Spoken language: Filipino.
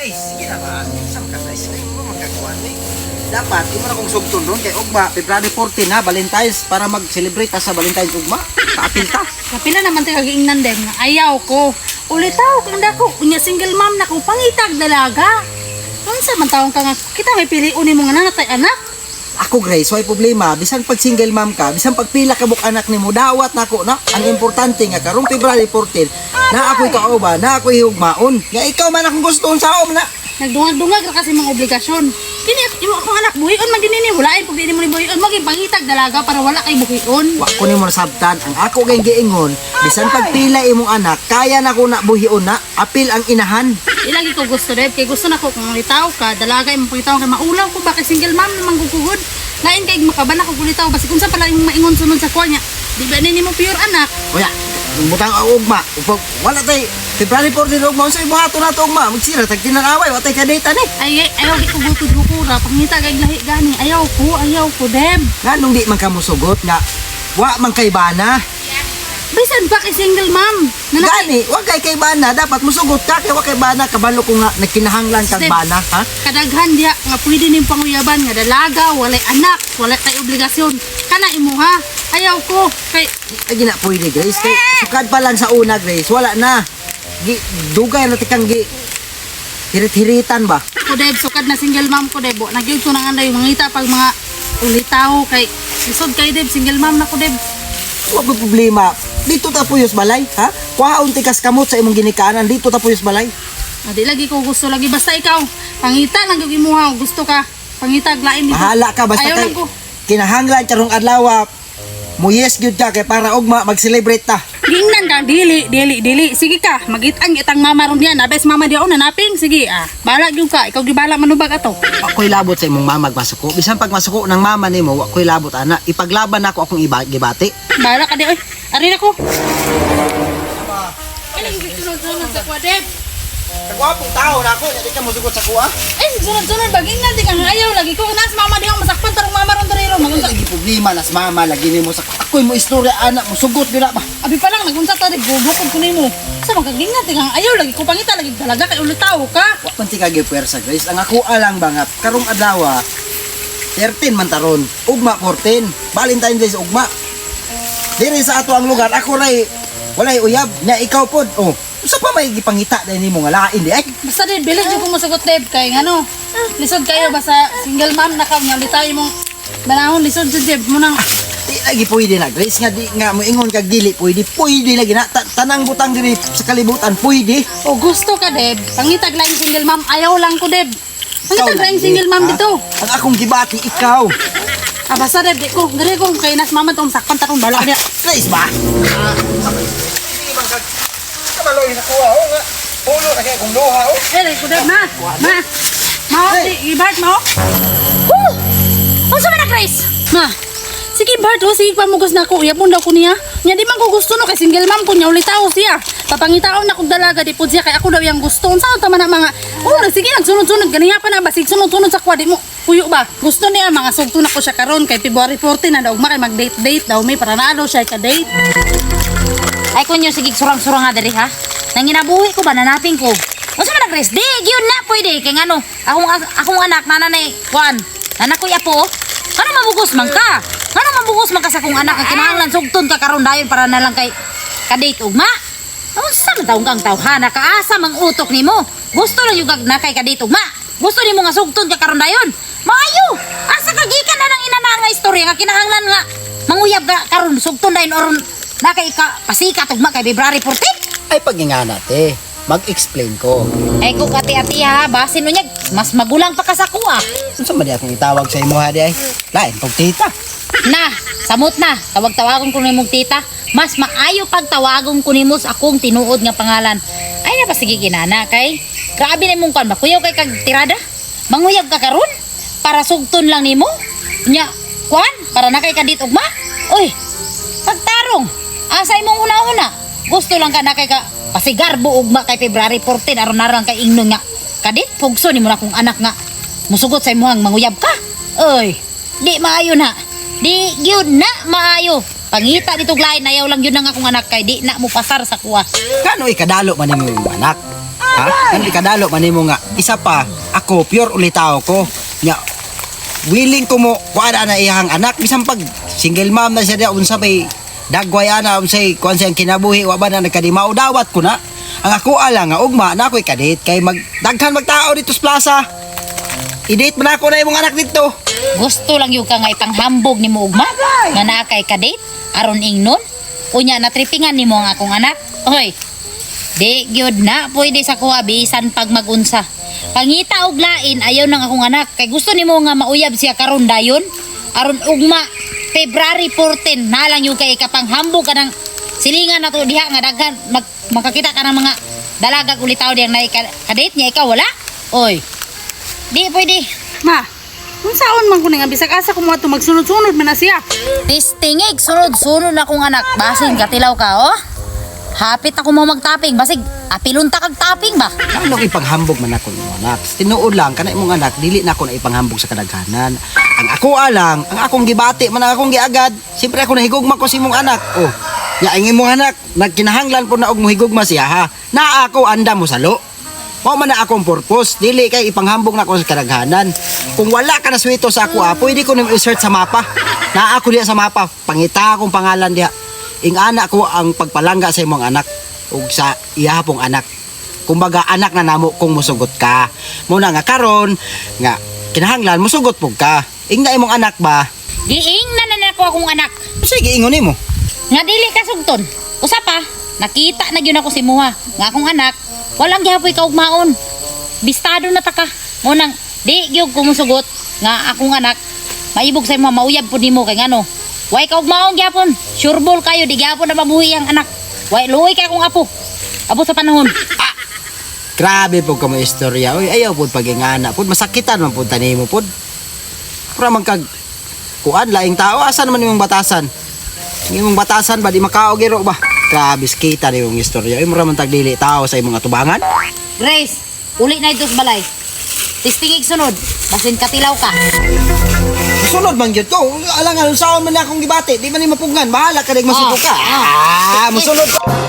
Grace, sige na ba? Sa mga Grace, kayo mo magkagawa ni. Dapat, di mo na kong sugton doon kay Ugma, February 14 ha, Valentine's, para mag-celebrate ta sa Valentine's Ugma. Kaapil ta. Kapila naman tayo kagiingnan dem nga ayaw ko. Ulitaw kang dako, unya single mom na ko pangitag dalaga. Unsa man taong ka nga kita may piliun nimo nga nanatay anak. Ako Grace, why problema, bisan pag single mom ka, bisan pag pila ka buk anak nimo, dawat nako na. Ang importante nga karong February 14, na ako'y kauba, na ako'y hugmaon. Nga ikaw man akong gustoon sa om na. Nagdungag-dungag ra kasi mga obligasyon. Kini imo akong anak buhion man dinini walain pag di mo ni buhion maging pangitag dalaga para wala kay buhion. Wa ko nimo nasabtan, ang ako kay giingon, bisan pag pila imong anak, kaya na ko na buhion na, apil ang inahan. Ilagi ko gusto deb kay gusto nako kung litaw ka dalaga imong pangitaw kay maulaw ko ba kay single mom namang gugugod. Lain kay makabana ko litaw basi kung sa pala imong maingon sunod sa kunya. Di ba nini mo pure anak? Kuya, butang ang ugma, upag wala tay February 14 ugma, unsa ibuhaton nato ugma, magsira tag tinanaway, wa tay kadate ni. Ayaw di ko gutod lukura pangita kay lahi gani. Ayaw ko deb. Nganong di man ka mosugot nga wa man kay bana. Bisan pa kay single mom. Gani, wa kay bana, dapat mosugot ka kay wa kay bana, kabalo ko nga nagkinahanglan kag Step. bana, ha? Kadaghan diya nga pwede ning panguyaban nga dalaga, walay anak, walay tay obligasyon. Kana imo ha. Ayaw ko kay Ay na pwede Grace, kay sukad pa lang sa una Grace, wala na. Dugay na tikang hirit-hiritan ba? ko deb sukad na single mom ko deb. Nagyud ko nang anday mangita pag mga ulitaw kay isod kay deb single mom na ko deb. Wa may problema. Dito ta puyos balay, ha? Kuhaon ti kas kamot sa imong ginikanan, dito ta puyos balay. Di lagi ko gusto lagi basta ikaw pangita lang gyud imuha gusto ka pangitag lain dito. Bahala ka basta Ayaw kay lang ko. kinahanglan karong adlaw. Mo yes gyud ka kay para ugma mag-celebrate ta. Gingnan ka dili sige ka magitang itang mama ron diyan abes mama diaw nanaping sige bala gyud ka ikaw gibala manubag ato. Ako'y labot sa imong mama magmasuko. Bisan pag masuko ng mama nimo, ako'y labot ana. Ipaglaban ako akong gibati. Bala ka di oy. Ari na ko. Ano yung sunod-sunod sa kwadeb? Kagwapong tao na ako, hindi ka mosugot sa kuha. Eh, sunod-sunod bagingnan di kang ayaw lagi ko nas mama diaw masakpan tarong mama ron diri ron. Magunsa. Lagi problema nas mama lagi nimo sa ako'y mo istorya anak mo sugot dira ba. Abi pa lang nagunsa ta di gugukod ko nimo. Sa magagingnan di kang ayaw lagi ko pangita lagi talaga kay ulitaw ka. Wa man ti kagi puwersa Grace. Ang ako alang bangat karong adlaw 13 man taron. Ugma 14. Valentine's Day ugma. Diri sa ato ang lugar ako ray walay uyab nya ikaw pod. Oh, usa pa may gipangita dai nimo nga lain di ay. Basta din bilis jud ko mo sagot deb kay ngano. Lisod kayo basta single mom na ka nya ulitaw imong banahon lisod jud deb mo nang Di lagi pwede na Grace nga di nga mo ingon kag dili pwede lagi na tanang butang diri sa kalibutan pwede. o gusto ka deb pangitag lain single mom ayaw lang ko deb. Ikaw Pangitag lain lang, single mom ha? dito. Ang akong gibati ikaw. Basta deb di ko diri ko kay nas mama tong sakpan tarong bala dia. Grace ba? Hindi man kag kabaloy na kuha o nga. Pulo na kay kung luha o. Eh, ko deb ma. Ma, i-bart mo. Unsa man na Grace? Ma. Sige Bart, sige pamugos na ako. Uyapon daw ko niya. Nya di man ko gusto no kay single mom ko nya ulitaw siya. Papangitaon na kog dalaga di pud siya kay ako daw yang gusto. Unsa ta man na mga sige nagsunod-sunod ganiya pa na basig sunod-sunod sa kwadi mo. Puyo ba? Gusto niya mga sugto na ko siya karon kay February 14 na daw makay mag-date daw may para nalo siya ka date. Ay kunyo sige surang-surang nga diri ha. Nang ginabuhi ko ba nanaping ko. Unsa man Grace? Di gyud na pwede kay ngano. Akong anak nanay kuan. Anak ko apo. Ano mabugos man ka? Ano mabugos man ka sa kong anak ang kinahanglan sugton ka karon dayon para na lang kay kadate ugma? Unsa man taong kang tawhana kaasa mang utok nimo? Gusto lang yung na kay kadate ugma. Gusto nimo nga sugton ka karon dayon. Maayo. Asa ka gikan na nang inana nga istorya nga kinahanglan nga manguyab ka karon sugton dayon oron na kay ka pasikat ugma kay February 14. Ay paginga nate. Mag-explain ko. Ay ko kati-ati ha, basin mo niya, mas magulang pa ka sa kuha. Unsa man di akong itawag sa imo ha di ay? Lain pag tita. Na, samot na, tawag-tawagon ko nimong tita. Mas maayo pag tawagon ko nimo sa akong tinuod nga pangalan. Ay na pa sige kinana kay. Grabe na mong kan, makuyaw kay kag tirada. Manguyab ka karon para sugton lang nimo. Nya, kuan, para na kay kadit ugma. Uy, pagtarong. Asa imong una-una? Gusto lang ka na kay ka pasigarbo ugma kay February 14 aron-aron kay ingnon nga. Kadit pugso nimo na kong anak nga. Musugot sa imong manguyab ka. Oy, di maayo na. Di gyud na maayo. Pangita dito lain ayaw lang yun ang akong anak kay di na mo pasar sa kuha. Kano ikadalo man nimo imong anak? Ha? Hindi kadalo manimo nga. Isa pa, ako pure ulitaw ko. Nya willing ko mo kuana na iyang anak bisan pag single mom na siya unsa may dagway ana unsay kuan siyang kinabuhi wa ba na nagkadimao dawat ko na. Ang ako ala nga ugma na ako'y kadate kay daghan magtao dito sa plaza. I-date man ako na imong anak dito. Gusto lang yung ka nga ipanghambog ni mo ugma nga naa kay kadate aron ingnon. Unya natripingan nimo ang akong anak. Oy. Di gyud na pwede sa kuha bisan pag magunsa. Pangita og lain ayaw nang akong anak kay gusto nimo nga mauyab siya karon dayon aron ugma February 14 na lang yung kay kapanghambog ka ng silingan na to diha nga daghan makakita ka ng mga dalagag ulitaw diyang na kadate niya ikaw wala. Oy. Di pwede. Ma, unsaon man ko nga bisag asa ko mo ato magsunod-sunod man na siya. Tistingig, sunod-sunod na kong anak. Basig, katilaw ka, oh. Hapit ako mo magtaping. Basig, apilunta kag taping ba? Ano ko ipanghambog man ako imong anak. Tinuod lang kana imong anak dili na ako na ipanghambog sa kadaghanan. Ang ako alang, ang akong gibati man ang akong giagad. Siyempre ako nahigugma ko si imong anak. Oh. Ya ang imong anak nagkinahanglan po na og mohigugma siya ha. Na ako anda mo salo. Mao man na akong purpose, dili kay ipanghambog na ako sa kadaghanan. Kung wala ka na swito sa ako, pwede ko na i-search sa mapa. Na ako diha sa mapa, pangita akong pangalan diha. Ing anak ko ang pagpalangga sa imong anak ug sa iyahapong anak. Kumbaga anak na namo kung musugot ka. Muna nga karon nga kinahanglan musugot pug ka. Ing na imong anak ba? Giing na ko akong anak. Sige ingon nimo. Nga dili ka sugton. Usa pa, nakita na gyud ako si Muha. Nga akong anak, walang gihapoy ka og maon. Bistado na ta ka. Munang di gyud ko musugot nga akong anak maibog sa imo mauyab pud nimo kay ngano. Way ka og maon gyapon. Sureball kayo di gyapon na mabuhi ang anak. Way luoy ka akong apo. Apo sa panahon. Grabe po ka mo istorya. Oy, ayaw po pagingana po. Masakitan man po tanimo po. Para man kag kuan laing tao. Asan naman imong batasan? Imong batasan ba di makaogiro ba? Grabe kita ni imong istorya. Ay mura man tagdili tao sa imong atubangan. Grace, uli na ito sa balay. Tistingig sunod. Basin katilaw ka. Sunod man gyud ko. Alang alun saon man akong gibati. Di man ni mapugnan. Bahala ka dig masuko ka. Musunod ko.